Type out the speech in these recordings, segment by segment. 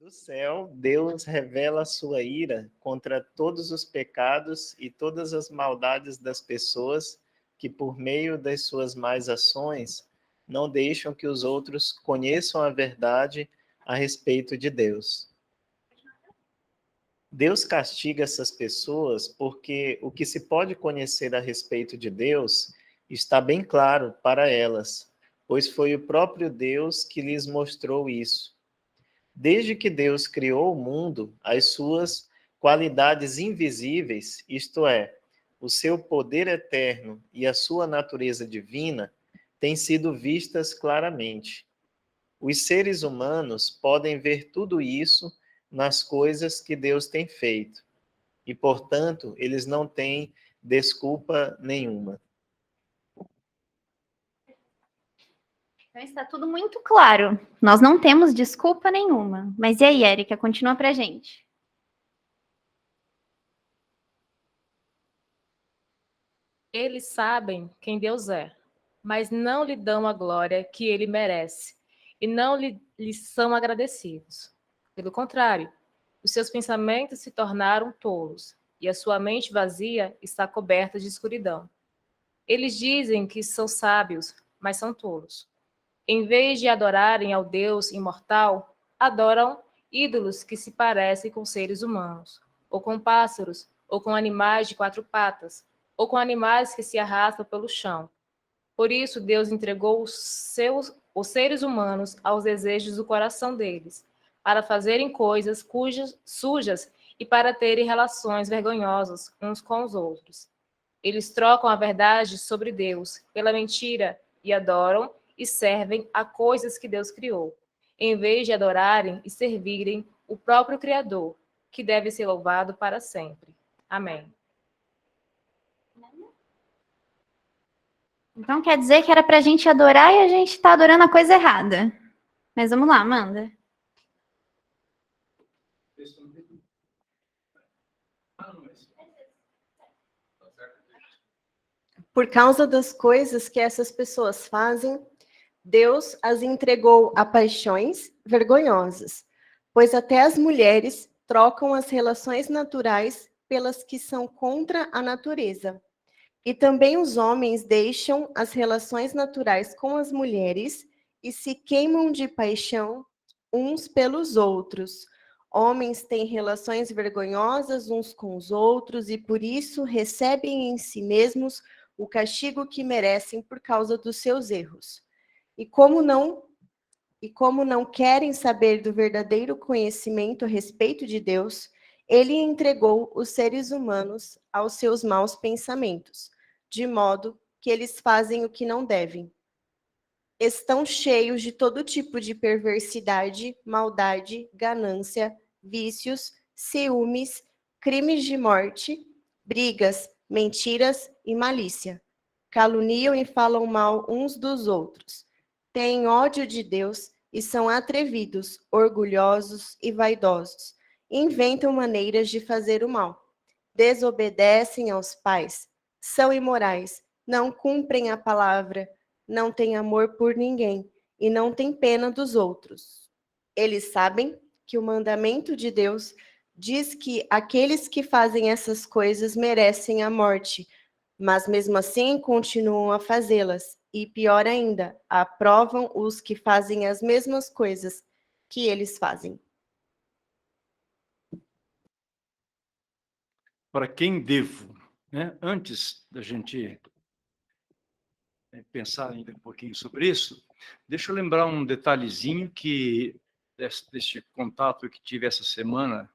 Do céu, Deus revela a sua ira contra todos os pecados e todas as maldades das pessoas que, por meio das suas más ações, não deixam que os outros conheçam a verdade a respeito de Deus. Deus castiga essas pessoas porque o que se pode conhecer a respeito de Deus está bem claro para elas, pois foi o próprio Deus que lhes mostrou isso. Desde que Deus criou o mundo, as suas qualidades invisíveis, isto é, o seu poder eterno e a sua natureza divina, têm sido vistas claramente. Os seres humanos podem ver tudo isso nas coisas que Deus tem feito, e, portanto, eles não têm desculpa nenhuma. Então está tudo muito claro. Nós não temos desculpa nenhuma. Mas e aí, Érica? Continua pra gente. Eles sabem quem Deus é, mas não lhe dão a glória que ele merece e não lhe são agradecidos. Pelo contrário, os seus pensamentos se tornaram tolos e a sua mente vazia está coberta de escuridão. Eles dizem que são sábios, mas são tolos. Em vez de adorarem ao Deus imortal, adoram ídolos que se parecem com seres humanos, ou com pássaros, ou com animais de quatro patas, ou com animais que se arrastam pelo chão. Por isso, Deus entregou os seres humanos aos desejos do coração deles, para fazerem coisas sujas e para terem relações vergonhosas uns com os outros. Eles trocam a verdade sobre Deus pela mentira e adoram e servem a coisas que Deus criou, em vez de adorarem e servirem o próprio Criador, que deve ser louvado para sempre. Amém. Então quer dizer que era pra gente adorar e a gente tá adorando a coisa errada. Mas vamos lá, Amanda. Por causa das coisas que essas pessoas fazem, Deus as entregou a paixões vergonhosas, pois até as mulheres trocam as relações naturais pelas que são contra a natureza. E também os homens deixam as relações naturais com as mulheres e se queimam de paixão uns pelos outros. Homens têm relações vergonhosas uns com os outros e por isso recebem em si mesmos o castigo que merecem por causa dos seus erros. E como não querem saber do verdadeiro conhecimento a respeito de Deus, ele entregou os seres humanos aos seus maus pensamentos, de modo que eles fazem o que não devem. Estão cheios de todo tipo de perversidade, maldade, ganância, vícios, ciúmes, crimes de morte, brigas, mentiras e malícia. Caluniam e falam mal uns dos outros. Têm ódio de Deus e são atrevidos, orgulhosos e vaidosos. Inventam maneiras de fazer o mal. Desobedecem aos pais. São imorais. Não cumprem a palavra. Não têm amor por ninguém e não têm pena dos outros. Eles sabem que o mandamento de Deus diz que aqueles que fazem essas coisas merecem a morte, mas mesmo assim continuam a fazê-las. E pior ainda, aprovam os que fazem as mesmas coisas que eles fazem. Para quem devo, né? Antes da gente pensar ainda um pouquinho sobre isso, deixa eu lembrar um detalhezinho que deste contato que tive essa semana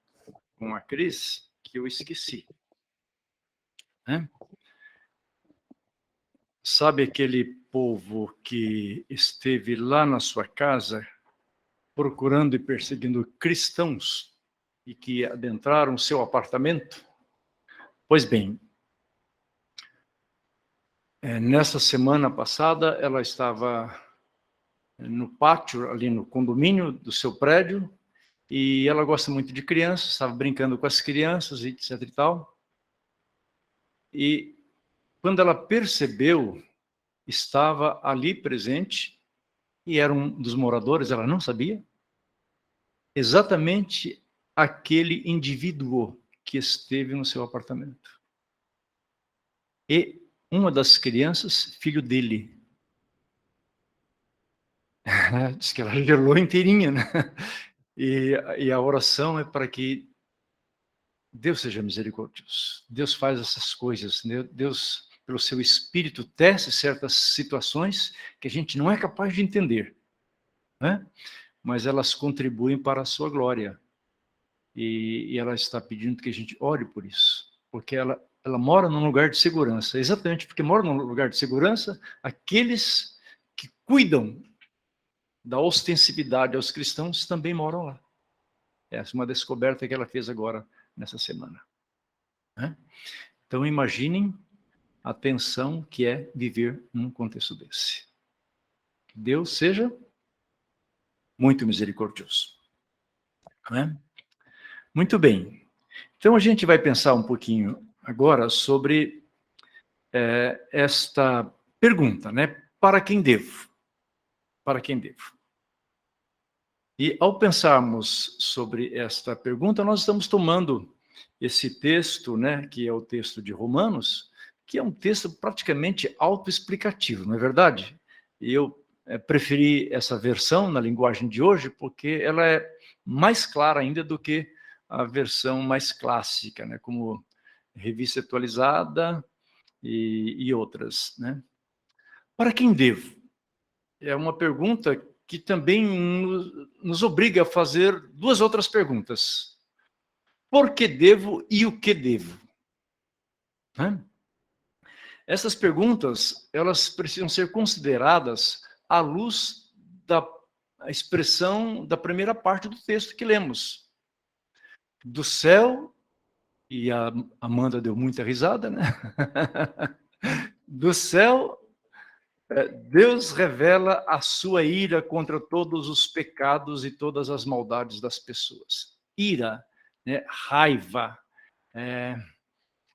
com a Cris, que eu esqueci. Né? Sabe aquele povo que esteve lá na sua casa procurando e perseguindo cristãos e que adentraram o seu apartamento? Pois bem, nessa semana passada, ela estava no pátio, ali no condomínio do seu prédio, e ela gosta muito de crianças, estava brincando com as crianças, etc e tal. E quando ela percebeu, estava ali presente, e era um dos moradores, ela não sabia. exatamente aquele indivíduo que esteve no seu apartamento. E uma das crianças, filho dele. Diz que ela gelou inteirinha, né? E a oração é para que Deus seja misericordioso. Deus faz essas coisas. Deus, pelo seu Espírito, tece certas situações que a gente não é capaz de entender, né? Mas elas contribuem para a sua glória. E ela está pedindo que a gente ore por isso. Porque ela mora num lugar de segurança. Exatamente porque mora num lugar de segurança aqueles que cuidam da ostensividade aos cristãos também moram lá. Essa é uma descoberta que ela fez agora, nessa semana. Então, imaginem a tensão que é viver num contexto desse. Que Deus seja muito misericordioso. Muito bem. Então, a gente vai pensar um pouquinho agora sobre esta pergunta, né? Para quem devo? Para quem devo? E ao pensarmos sobre esta pergunta, nós estamos tomando esse texto, né, que é o texto de Romanos, que é um texto praticamente autoexplicativo, não é verdade? E eu preferi essa versão na linguagem de hoje, porque ela é mais clara ainda do que a versão mais clássica, né, como Revista Atualizada e outras, né? Para quem devo? É uma pergunta que também nos obriga a fazer duas outras perguntas. Por que devo e o que devo? Essas perguntas, elas precisam ser consideradas à luz da expressão da primeira parte do texto que lemos. Do céu, e a Amanda deu muita risada, né? Do céu, Deus revela a sua ira contra todos os pecados e todas as maldades das pessoas. Ira, né? Raiva,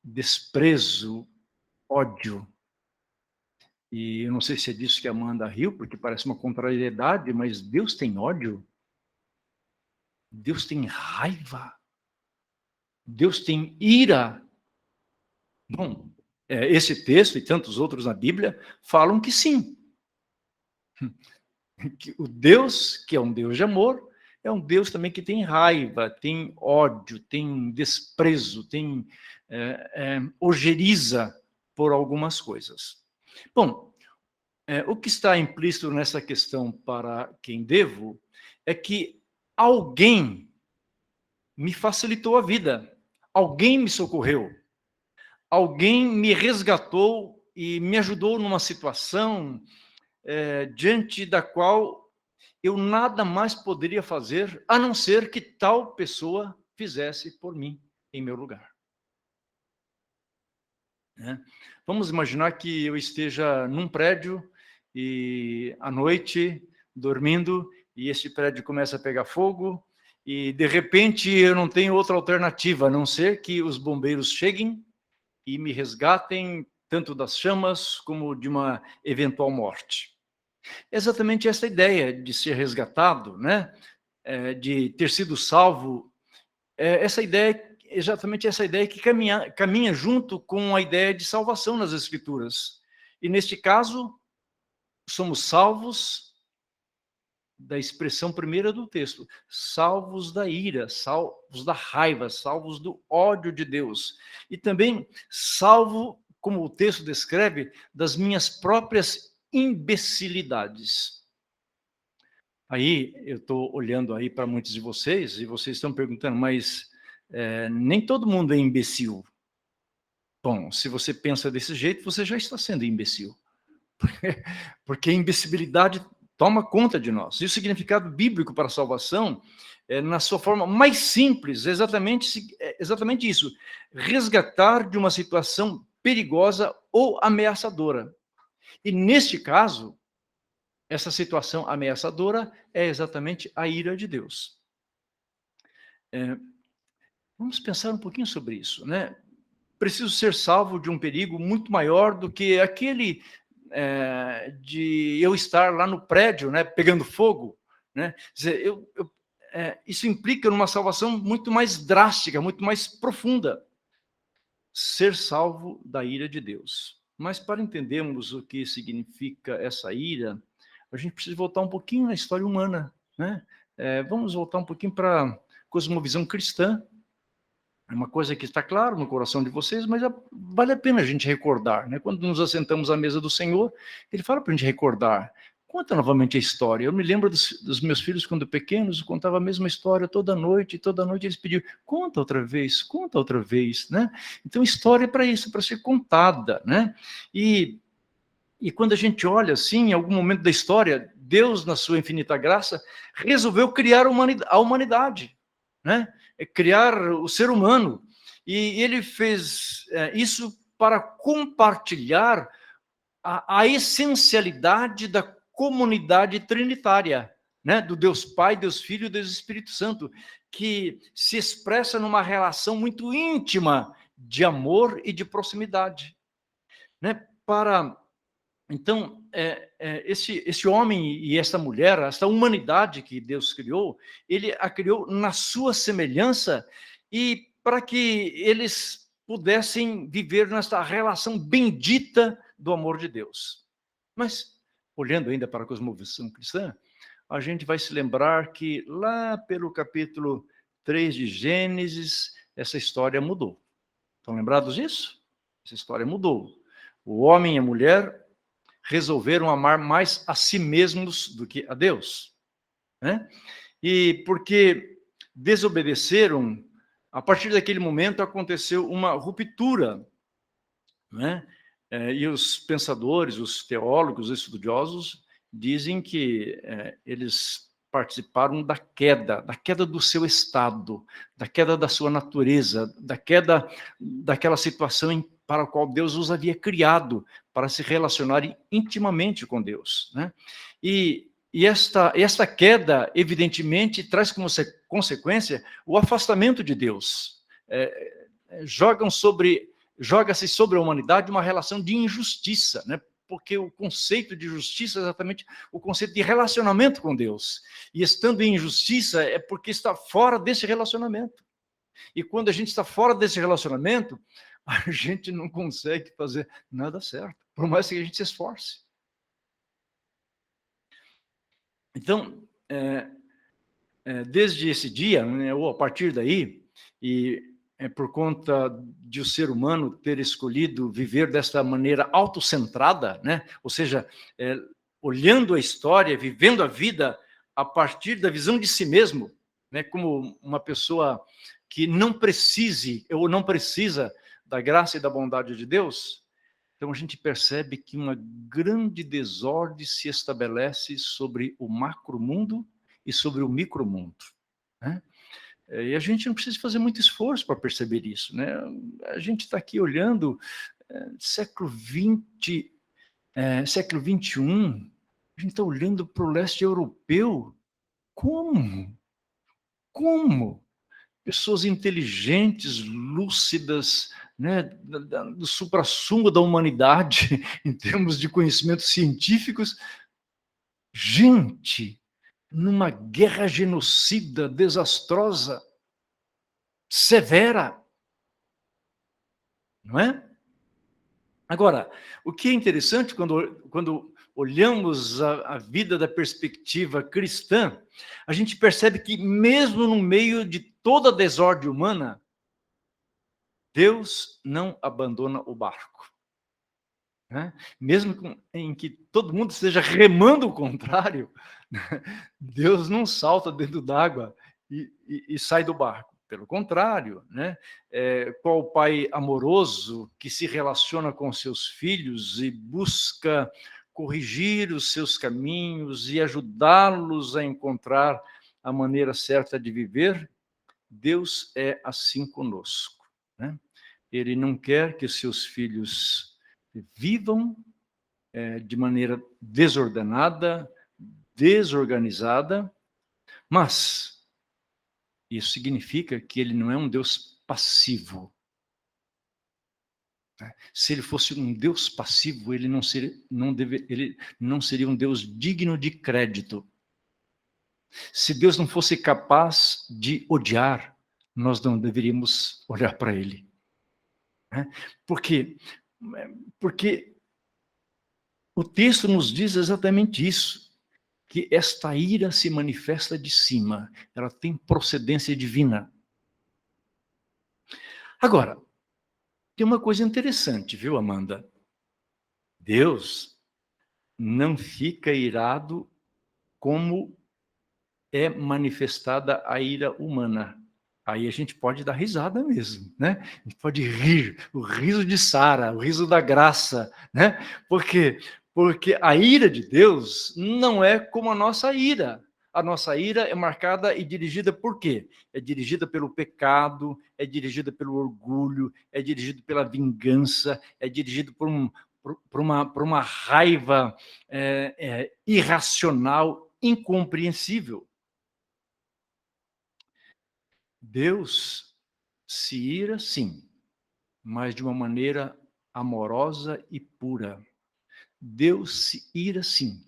desprezo, ódio. E eu não sei se é disso que a Amanda riu, porque parece uma contrariedade, mas Deus tem ódio? Deus tem raiva? Deus tem ira? Bom, esse texto e tantos outros na Bíblia falam que sim. Que o Deus, que é um Deus de amor, é um Deus também que tem raiva, tem ódio, tem desprezo, tem ojeriza por algumas coisas. Bom, o que está implícito nessa questão para quem devo é que alguém me facilitou a vida, alguém me socorreu, alguém me resgatou e me ajudou numa situação diante da qual eu nada mais poderia fazer, a não ser que tal pessoa fizesse por mim, em meu lugar. Vamos imaginar que eu esteja num prédio e à noite, dormindo, e esse prédio começa a pegar fogo, e de repente eu não tenho outra alternativa, a não ser que os bombeiros cheguem e me resgatem, tanto das chamas como de uma eventual morte. É exatamente essa ideia de ser resgatado, né? De ter sido salvo, exatamente essa ideia que caminha junto com a ideia de salvação nas Escrituras. E neste caso, somos salvos da expressão primeira do texto, salvos da ira, salvos da raiva, salvos do ódio de Deus. E também salvo, como o texto descreve, das minhas próprias imbecilidades. Aí, eu estou olhando aí para muitos de vocês, e vocês estão perguntando, mas nem todo mundo é imbecil. Bom, se você pensa desse jeito, você já está sendo imbecil. Porque a imbecilidade toma conta de nós. E o significado bíblico para a salvação, na sua forma mais simples, exatamente isso. Resgatar de uma situação perigosa ou ameaçadora. E neste caso, essa situação ameaçadora é exatamente a ira de Deus. Vamos pensar um pouquinho sobre isso, né? Preciso ser salvo de um perigo muito maior do que aquele de eu estar lá no prédio, né, pegando fogo, né? Quer dizer, isso implica numa salvação muito mais drástica, muito mais profunda. Ser salvo da ira de Deus. Mas para entendermos o que significa essa ira, a gente precisa voltar um pouquinho na história humana, né? Vamos voltar um pouquinho para a cosmovisão cristã. É uma coisa que está claro no coração de vocês, mas vale a pena a gente recordar, né? Quando nos assentamos à mesa do Senhor, ele fala para a gente recordar. Conta novamente a história. Eu me lembro dos meus filhos, quando pequenos, contava a mesma história toda noite eles pediam, conta outra vez, né? Então, história é para isso, para ser contada, né? E quando a gente olha assim, em algum momento da história, Deus, na sua infinita graça, resolveu criar a humanidade, né? Criar o ser humano. E ele fez isso para compartilhar a essencialidade da comunidade trinitária, né? Do Deus Pai, Deus Filho e Deus Espírito Santo, que se expressa numa relação muito íntima de amor e de proximidade, né? Então, esse homem e essa mulher, essa humanidade que Deus criou, ele a criou na sua semelhança e para que eles pudessem viver nessa relação bendita do amor de Deus. Mas, olhando ainda para a cosmovisão cristã, a gente vai se lembrar que lá pelo capítulo 3 de Gênesis, essa história mudou. Estão lembrados disso? Essa história mudou. O homem e a mulher resolveram amar mais a si mesmos do que a Deus, né? E porque desobedeceram, a partir daquele momento aconteceu uma ruptura, né? E os pensadores, os teólogos, os estudiosos dizem que eles participaram da queda do seu estado, da queda da sua natureza, da queda daquela situação para a qual Deus os havia criado, para se relacionarem intimamente com Deus, né? E esta queda, evidentemente, traz como consequência o afastamento de Deus. Joga-se sobre a humanidade uma relação de injustiça, né? Porque o conceito de justiça é exatamente o conceito de relacionamento com Deus. E estando em injustiça é porque está fora desse relacionamento. E quando a gente está fora desse relacionamento, a gente não consegue fazer nada certo, por mais que a gente se esforce. Então, desde esse dia, né, ou a partir daí, e por conta de o ser humano ter escolhido viver desta maneira autocentrada, né? Ou seja, olhando a história, vivendo a vida a partir da visão de si mesmo, né? Como uma pessoa que não precise ou não precisa da graça e da bondade de Deus, então a gente percebe que uma grande desordem se estabelece sobre o macromundo e sobre o micromundo, né? E a gente não precisa fazer muito esforço para perceber isso, né? A gente está aqui olhando século XX, século XXI, a gente está olhando para o leste europeu. Como? Pessoas inteligentes, lúcidas, né, do suprassumo da humanidade, em termos de conhecimentos científicos. Gente, numa guerra genocida, desastrosa, severa. Não é? Agora, o que é interessante quando olhamos a vida da perspectiva cristã, a gente percebe que mesmo no meio de toda a desordem humana, Deus não abandona o barco, né? Mesmo em que todo mundo esteja remando o contrário, Deus não salta dentro d'água e sai do barco. Pelo contrário, né? Qual pai amoroso que se relaciona com seus filhos e busca corrigir os seus caminhos e ajudá-los a encontrar a maneira certa de viver? Deus é assim conosco, né? Ele não quer que seus filhos vivam de maneira desordenada, desorganizada, mas isso significa que ele não é um Deus passivo. Se ele fosse um Deus passivo, ele não seria um Deus digno de crédito. Se Deus não fosse capaz de odiar, nós não deveríamos olhar para ele. Por quê? Porque o texto nos diz exatamente isso, que esta ira se manifesta de cima, ela tem procedência divina. Agora, tem uma coisa interessante, viu, Amanda? Deus não fica irado como é manifestada a ira humana. Aí a gente pode dar risada mesmo, né? A gente pode rir, o riso de Sara, o riso da graça, né? Por quê? Porque a ira de Deus não é como a nossa ira. A nossa ira é marcada e dirigida por quê? É dirigida pelo pecado, é dirigida pelo orgulho, é dirigida pela vingança, é dirigida por uma raiva irracional, incompreensível. Deus se ira, sim, mas de uma maneira amorosa e pura. Deus se ira, sim,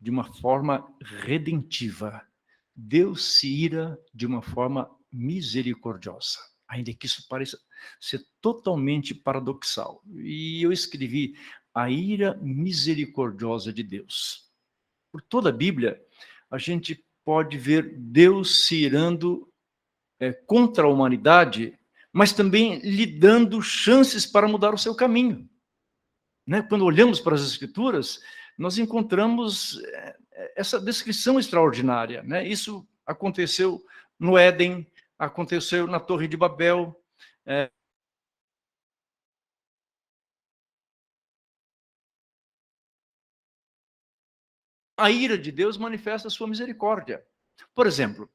de uma forma redentiva. Deus se ira de uma forma misericordiosa, ainda que isso pareça ser totalmente paradoxal. E eu escrevi a ira misericordiosa de Deus. Por toda a Bíblia, a gente pode ver Deus se irando contra a humanidade, mas também lhe dando chances para mudar o seu caminho. Né? Quando olhamos para as Escrituras, nós encontramos essa descrição extraordinária. Né? Isso aconteceu no Éden, aconteceu na Torre de Babel. A ira de Deus manifesta a sua misericórdia. Por exemplo,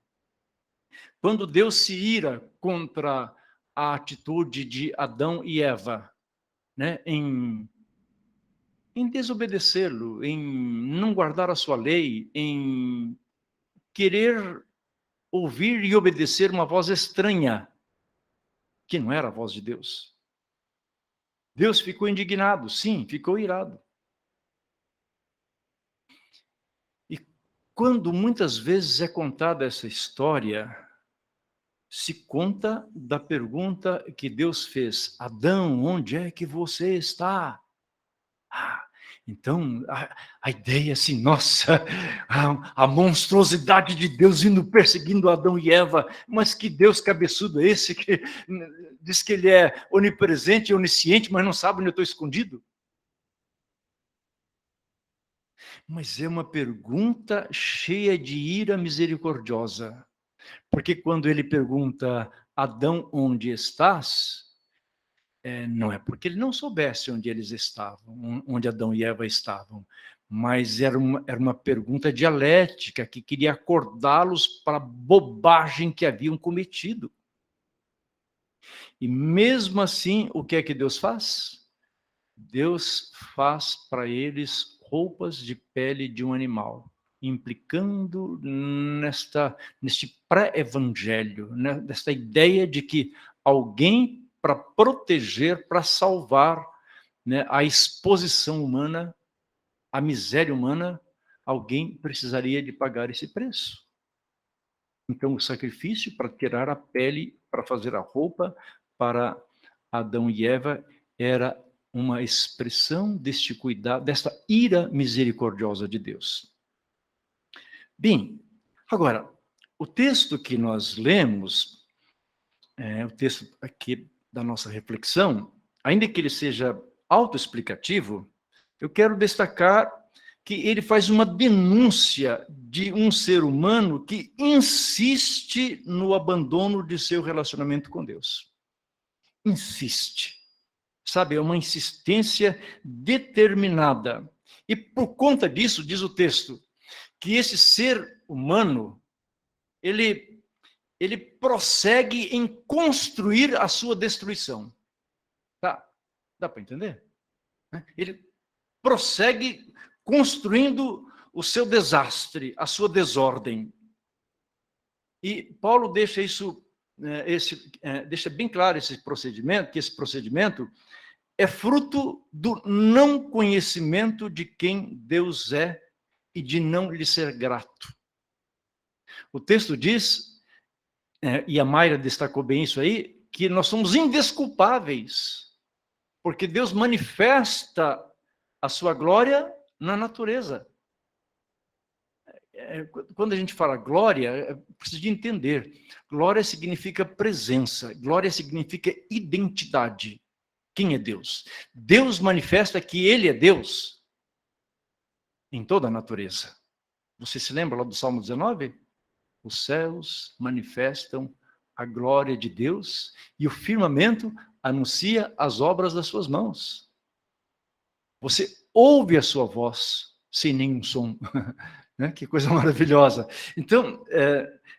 quando Deus se ira contra a atitude de Adão e Eva, né, em desobedecê-lo, em não guardar a sua lei, em querer ouvir e obedecer uma voz estranha, que não era a voz de Deus. Deus ficou indignado, sim, ficou irado. E quando muitas vezes é contada essa história, se conta da pergunta que Deus fez: Adão, onde é que você está? Então, a ideia é assim, nossa, a monstruosidade de Deus indo perseguindo Adão e Eva, mas que Deus cabeçudo é esse que diz que ele é onipresente e onisciente, mas não sabe onde eu estou escondido? Mas é uma pergunta cheia de ira misericordiosa, porque quando ele pergunta, Adão, onde estás? Não é porque ele não soubesse onde eles estavam, onde Adão e Eva estavam, mas era uma pergunta dialética que queria acordá-los para a bobagem que haviam cometido. E mesmo assim, o que é que Deus faz? Deus faz para eles roupas de pele de um animal, implicando neste pré-evangelho, né, nesta ideia de que alguém para proteger, para salvar, né, a exposição humana, a miséria humana, alguém precisaria de pagar esse preço. Então, o sacrifício para tirar a pele, para fazer a roupa para Adão e Eva, era uma expressão deste cuidado, desta ira misericordiosa de Deus. Bem, agora, o texto que nós lemos, o texto aqui da nossa reflexão, ainda que ele seja autoexplicativo, eu quero destacar que ele faz uma denúncia de um ser humano que insiste no abandono de seu relacionamento com Deus. Insiste. Sabe, é uma insistência determinada. E por conta disso, diz o texto, que esse ser humano, ele prossegue em construir a sua destruição. Tá? Dá para entender? Ele prossegue construindo o seu desastre, a sua desordem. E Paulo deixa isso, deixa bem claro esse procedimento, que esse procedimento é fruto do não conhecimento de quem Deus é e de não lhe ser grato. O texto diz, e a Mayra destacou bem isso aí, que nós somos indesculpáveis, porque Deus manifesta a sua glória na natureza. Quando a gente fala glória, precisa de entender. Glória significa presença, glória significa identidade. Quem é Deus? Deus manifesta que Ele é Deus em toda a natureza. Você se lembra lá do Salmo 19? Os céus manifestam a glória de Deus e o firmamento anuncia as obras das suas mãos. Você ouve a sua voz sem nenhum som. Né? Que coisa maravilhosa. Então,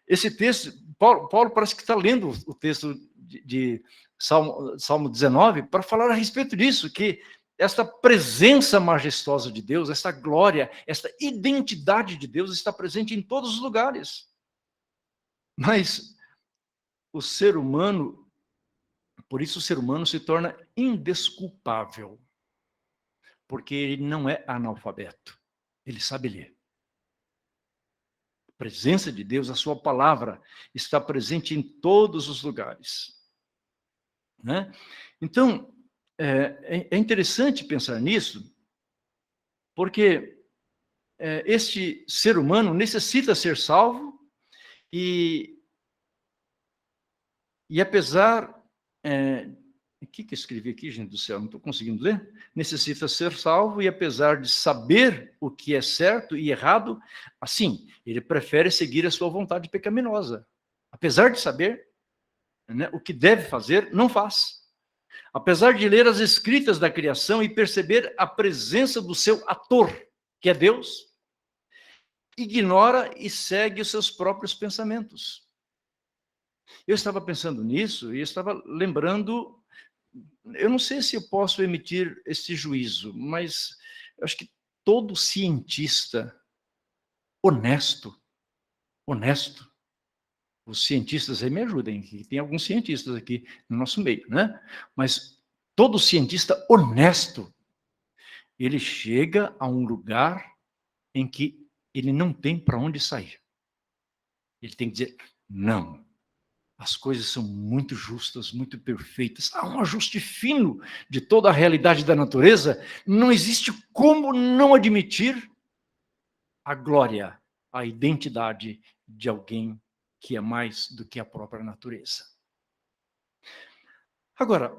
esse texto, Paulo parece que está lendo o texto de Salmo 19 para falar a respeito disso, que esta presença majestosa de Deus, esta glória, esta identidade de Deus está presente em todos os lugares. Mas o ser humano, por isso o ser humano se torna indesculpável, porque ele não é analfabeto, ele sabe ler. A presença de Deus, a sua palavra, está presente em todos os lugares. Né? Então, é interessante pensar nisso, porque este ser humano necessita ser salvo e apesar... o que eu escrevi aqui, gente do céu? Não estou conseguindo ler. Necessita ser salvo e apesar de saber o que é certo e errado, assim, ele prefere seguir a sua vontade pecaminosa. Apesar de saber, né, o que deve fazer, não faz. Apesar de ler as escritas da criação e perceber a presença do seu ator, que é Deus, ignora e segue os seus próprios pensamentos. Eu estava pensando nisso e estava lembrando, eu não sei se eu posso emitir esse juízo, mas eu acho que todo cientista honesto, os cientistas aí me ajudem, que tem alguns cientistas aqui no nosso meio, né? Mas todo cientista honesto, ele chega a um lugar em que ele não tem para onde sair. Ele tem que dizer, não, as coisas são muito justas, muito perfeitas, há um ajuste fino de toda a realidade da natureza, não existe como não admitir a glória, a identidade de alguém que é mais do que a própria natureza. Agora,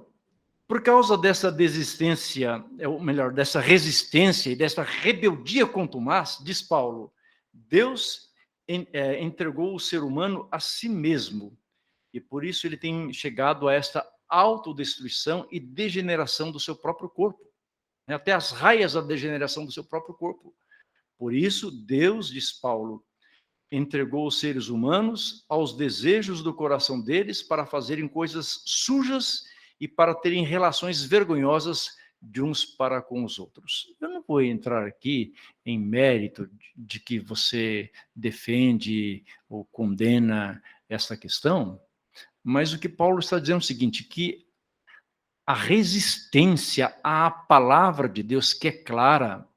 por causa dessa desistência, ou melhor, dessa resistência e dessa rebeldia contumaz, diz Paulo, Deus entregou o ser humano a si mesmo, e por isso ele tem chegado a esta autodestruição e degeneração do seu próprio corpo, né? Até as raias da degeneração do seu próprio corpo. Por isso, Deus, diz Paulo, entregou os seres humanos aos desejos do coração deles para fazerem coisas sujas e para terem relações vergonhosas de uns para com os outros. Eu não vou entrar aqui em mérito de que você defende ou condena essa questão, mas o que Paulo está dizendo é o seguinte, que a resistência à palavra de Deus, que é clara,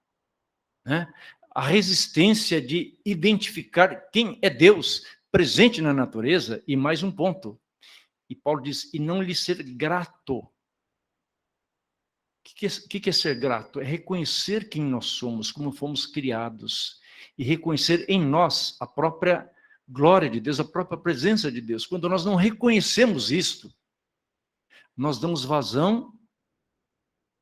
né? A resistência de identificar quem é Deus presente na natureza, e mais um ponto. E Paulo diz, e não lhe ser grato. O que é ser grato? É reconhecer quem nós somos, como fomos criados, e reconhecer em nós a própria glória de Deus, a própria presença de Deus. Quando nós não reconhecemos isto, nós damos vazão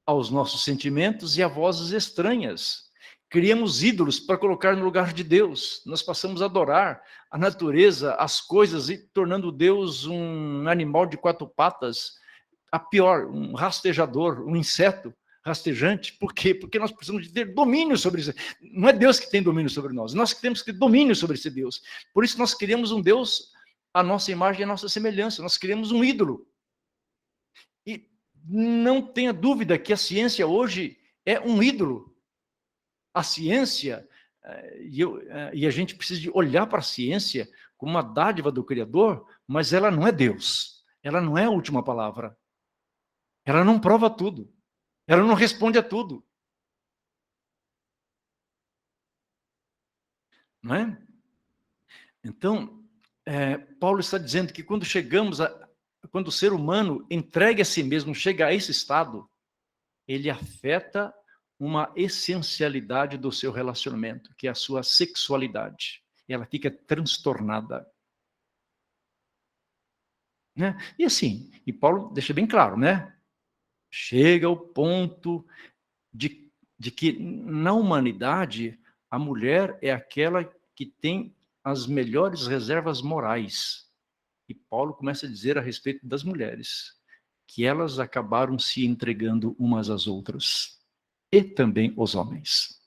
aos nossos sentimentos e a vozes estranhas. Criamos ídolos para colocar no lugar de Deus. Nós passamos a adorar a natureza, as coisas, e tornando Deus um animal de 4 patas, a pior, um rastejador, um inseto rastejante. Por quê? Porque nós precisamos de ter domínio sobre isso. Não é Deus que tem domínio sobre nós que temos que ter domínio sobre esse Deus. Por isso nós criamos um Deus à nossa imagem e à nossa semelhança. Nós criamos um ídolo. E não tenha dúvida que a ciência hoje é um ídolo. A ciência, e a gente precisa de olhar para a ciência como uma dádiva do Criador, mas ela não é Deus. Ela não é a última palavra. Ela não prova tudo. Ela não responde a tudo. Não é? Então, Paulo está dizendo que quando quando o ser humano entregue a si mesmo, chega a esse estado, ele afeta uma essencialidade do seu relacionamento, que é a sua sexualidade. Ela fica transtornada. Né? E assim, e Paulo deixa bem claro, né? Chega ao ponto de que na humanidade a mulher é aquela que tem as melhores reservas morais. E Paulo começa a dizer a respeito das mulheres, que elas acabaram se entregando umas às outras, e também os homens.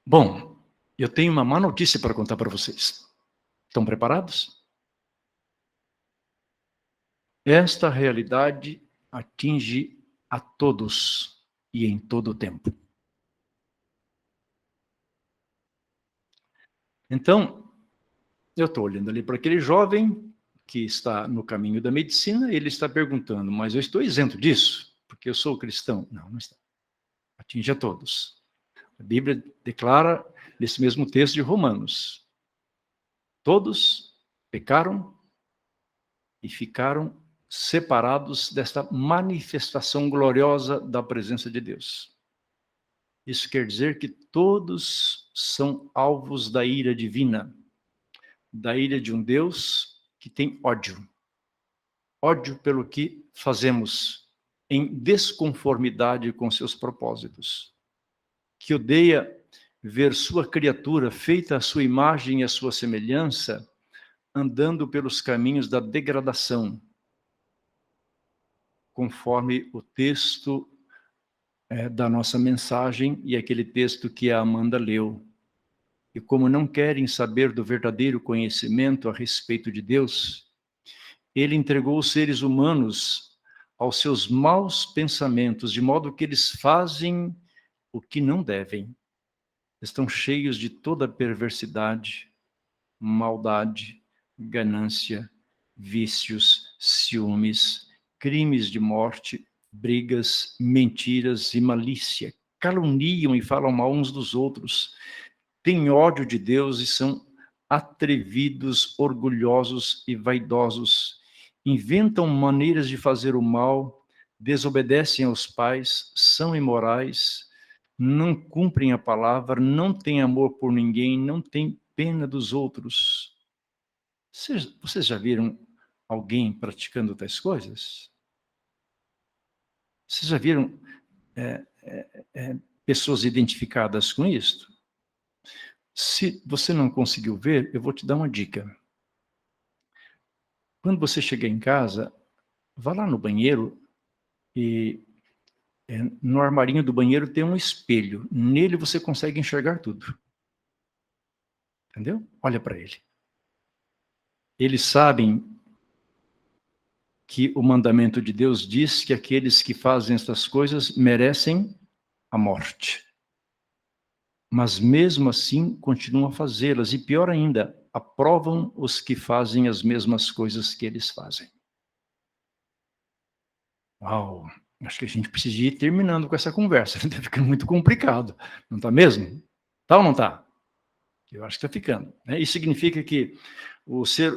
Bom, eu tenho uma má notícia para contar para vocês. Estão preparados? Esta realidade atinge a todos e em todo o tempo. Então, eu estou olhando ali para aquele jovem que está no caminho da medicina, ele está perguntando, mas eu estou isento disso, porque eu sou cristão. Não, não está. Atinge a todos. A Bíblia declara, nesse mesmo texto de Romanos, todos pecaram e ficaram separados desta manifestação gloriosa da presença de Deus. Isso quer dizer que todos são alvos da ira divina, da ira de um Deus que tem ódio. Ódio pelo que fazemos em desconformidade com seus propósitos. Que odeia ver sua criatura feita à sua imagem e à sua semelhança, andando pelos caminhos da degradação, conforme o texto da nossa mensagem e aquele texto que a Amanda leu. E como não querem saber do verdadeiro conhecimento a respeito de Deus, ele entregou os seres humanos aos seus maus pensamentos, de modo que eles fazem o que não devem. Estão cheios de toda perversidade, maldade, ganância, vícios, ciúmes, crimes de morte, brigas, mentiras e malícia. Caluniam e falam mal uns dos outros. Têm ódio de Deus e são atrevidos, orgulhosos e vaidosos. Inventam maneiras de fazer o mal, desobedecem aos pais, são imorais, não cumprem a palavra, não têm amor por ninguém, não têm pena dos outros. Vocês já viram alguém praticando tais coisas? Vocês já viram pessoas identificadas com isso? Se você não conseguiu ver, eu vou te dar uma dica. Quando você chegar em casa, vá lá no banheiro e no armarinho do banheiro tem um espelho. Nele você consegue enxergar tudo. Entendeu? Olha para ele. Eles sabem que o mandamento de Deus diz que aqueles que fazem estas coisas merecem a morte. Mas mesmo assim continuam a fazê-las. E pior ainda, aprovam os que fazem as mesmas coisas que eles fazem. Uau! Acho que a gente precisa ir terminando com essa conversa. Está ficando muito complicado. Não está mesmo? Está ou não está? Eu acho que está ficando. Isso significa que o ser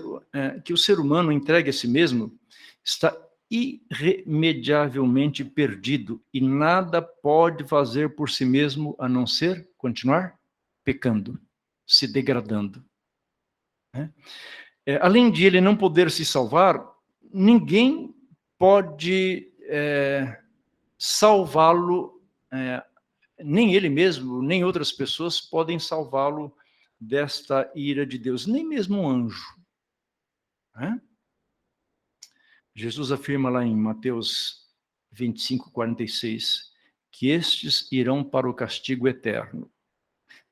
humano entregue a si mesmo está irremediavelmente perdido e nada pode fazer por si mesmo a não ser continuar pecando, se degradando. Além de ele não poder se salvar, ninguém pode salvá-lo, nem ele mesmo, nem outras pessoas podem salvá-lo desta ira de Deus, nem mesmo um anjo. Jesus afirma lá em Mateus 25:46, que estes irão para o castigo eterno.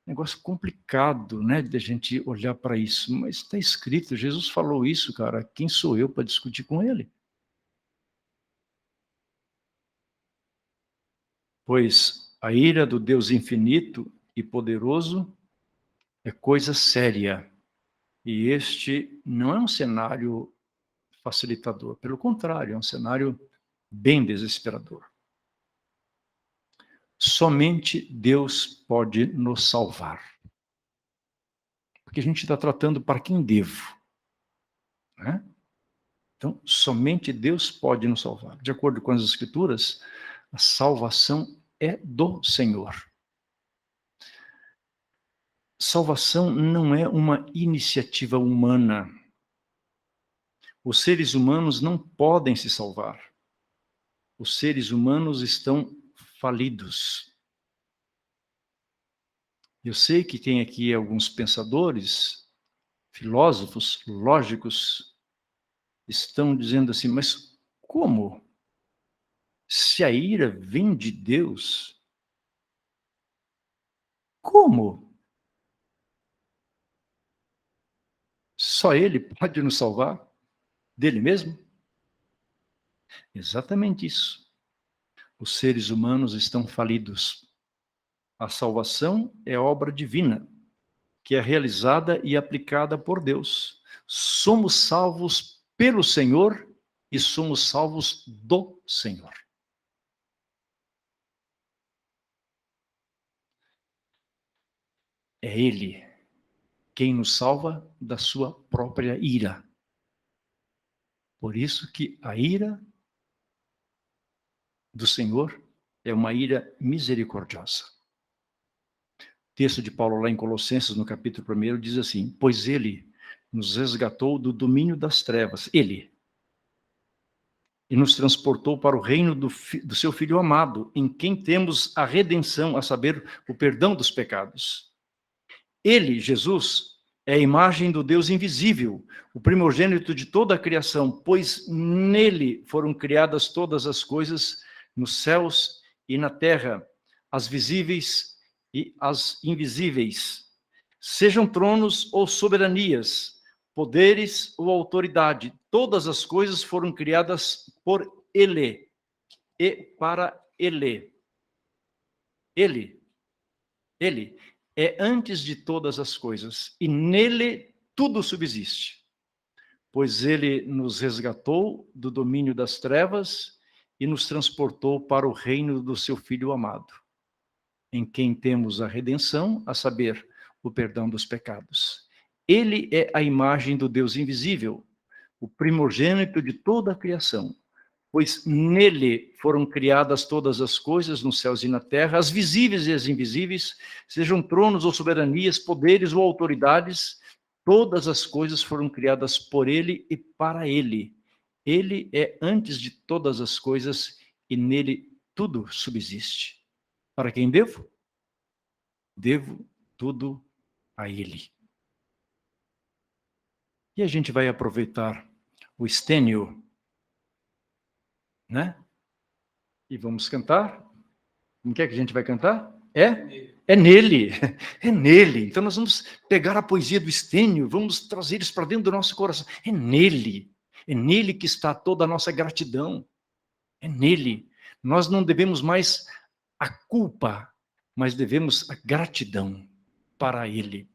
Negócio complicado, né, de a gente olhar para isso, mas está escrito, Jesus falou isso, cara, quem sou eu para discutir com ele? Pois a ira do Deus infinito e poderoso é coisa séria, e este não é um cenário facilitador, pelo contrário, é um cenário bem desesperador. somente Deus pode nos salvar. Porque a gente está tratando para quem devo, né? Então, somente Deus pode nos salvar. De acordo com as Escrituras, a salvação é do Senhor. Salvação não é uma iniciativa humana. Os seres humanos não podem se salvar. Os seres humanos estão falidos. Eu sei que tem aqui alguns pensadores, filósofos, lógicos, estão dizendo assim, mas como? Se a ira vem de Deus, como? Só Ele pode nos salvar dele mesmo? Exatamente isso. Os seres humanos estão falidos. A salvação é obra divina, que é realizada e aplicada por Deus. Somos salvos pelo Senhor e somos salvos do Senhor. É Ele quem nos salva da sua própria ira. Por isso que a ira do Senhor é uma ira misericordiosa. O texto de Paulo lá em Colossenses, no capítulo 1, diz assim, pois Ele nos resgatou do domínio das trevas, Ele, e nos transportou para o reino do seu Filho amado, em quem temos a redenção, a saber, o perdão dos pecados. Ele, Jesus, é a imagem do Deus invisível, o primogênito de toda a criação, pois nele foram criadas todas as coisas nos céus e na terra, as visíveis e as invisíveis, sejam tronos ou soberanias, poderes ou autoridade, todas as coisas foram criadas por Ele e para Ele. Ele é antes de todas as coisas, e nele tudo subsiste, pois ele nos resgatou do domínio das trevas e nos transportou para o reino do seu Filho amado, em quem temos a redenção, a saber, o perdão dos pecados. Ele é a imagem do Deus invisível, o primogênito de toda a criação, pois nele foram criadas todas as coisas nos céus e na terra, as visíveis e as invisíveis, sejam tronos ou soberanias, poderes ou autoridades, todas as coisas foram criadas por ele e para ele. Ele é antes de todas as coisas e nele tudo subsiste. Para quem devo? Devo tudo a ele. E a gente vai aproveitar o estênio, né? E vamos cantar. Como que a gente vai cantar? É nele. É nele. Então nós vamos pegar a poesia do estênio, vamos trazer isso para dentro do nosso coração. É nele. É nele que está toda a nossa gratidão. É nele. Nós não devemos mais a culpa, mas devemos a gratidão para ele.